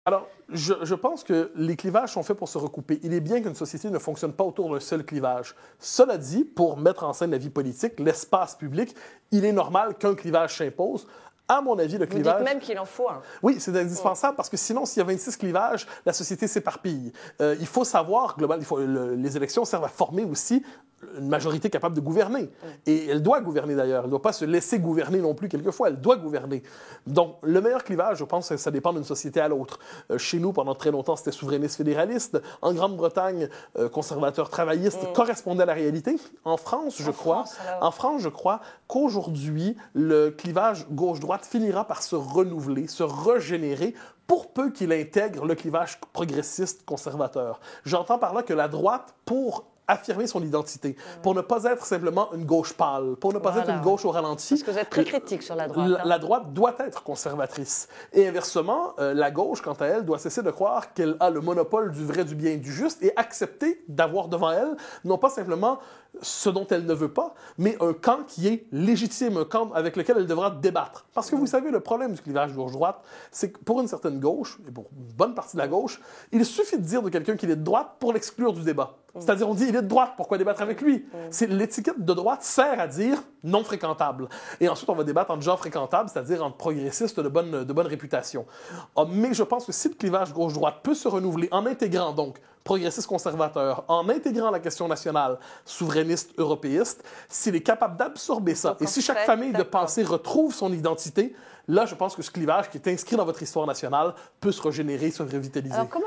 Alors, je pense que les clivages sont faits pour se recouper. Il est bien qu'une société ne fonctionne pas autour d'un seul clivage. Cela dit, pour mettre en scène la vie politique, l'espace public, il est normal qu'un clivage s'impose. À mon avis, le clivage... Vous dites même qu'il en faut un. Oui, c'est indispensable parce que sinon, s'il y a 26 clivages, la société s'éparpille. Il faut savoir, globalement, les élections servent à former aussi une majorité capable de gouverner. Et elle doit gouverner d'ailleurs. Elle ne doit pas se laisser gouverner non plus quelquefois. Elle doit gouverner. Donc, le meilleur clivage, je pense, ça dépend d'une société à l'autre. Chez nous, pendant très longtemps, c'était souverainiste fédéraliste. En Grande-Bretagne, conservateur travailliste correspondait à la réalité. En France, je crois qu'aujourd'hui, le clivage gauche-droite finira par se renouveler, se régénérer pour peu qu'il intègre le clivage progressiste-conservateur. J'entends par là que la droite, pour affirmer son identité, pour ne pas être simplement une gauche pâle, pour ne pas être une gauche au ralenti. Parce que vous êtes très critique sur la droite. La droite doit être conservatrice. Et inversement, la gauche, quant à elle, doit cesser de croire qu'elle a le monopole du vrai, du bien et du juste et accepter d'avoir devant elle, non pas simplement ce dont elle ne veut pas, mais un camp qui est légitime, un camp avec lequel elle devra débattre. Parce que vous savez, le problème du clivage gauche-droite, c'est que pour une certaine gauche, et pour une bonne partie de la gauche, il suffit de dire de quelqu'un qu'il est de droite pour l'exclure du débat. C'est-à-dire, on dit, il est de droite, pourquoi débattre avec lui? L'étiquette de droite sert à dire non fréquentable. Et ensuite, on va débattre entre gens fréquentables, c'est-à-dire entre progressistes de bonne réputation. Mais je pense que si le clivage gauche-droite peut se renouveler en intégrant donc progressiste conservateur, en intégrant la question nationale, souverainiste, européiste, s'il est capable d'absorber ça, et si chaque famille de pensée retrouve son identité, là, je pense que ce clivage qui est inscrit dans votre histoire nationale peut se régénérer, se revitaliser. Alors, comment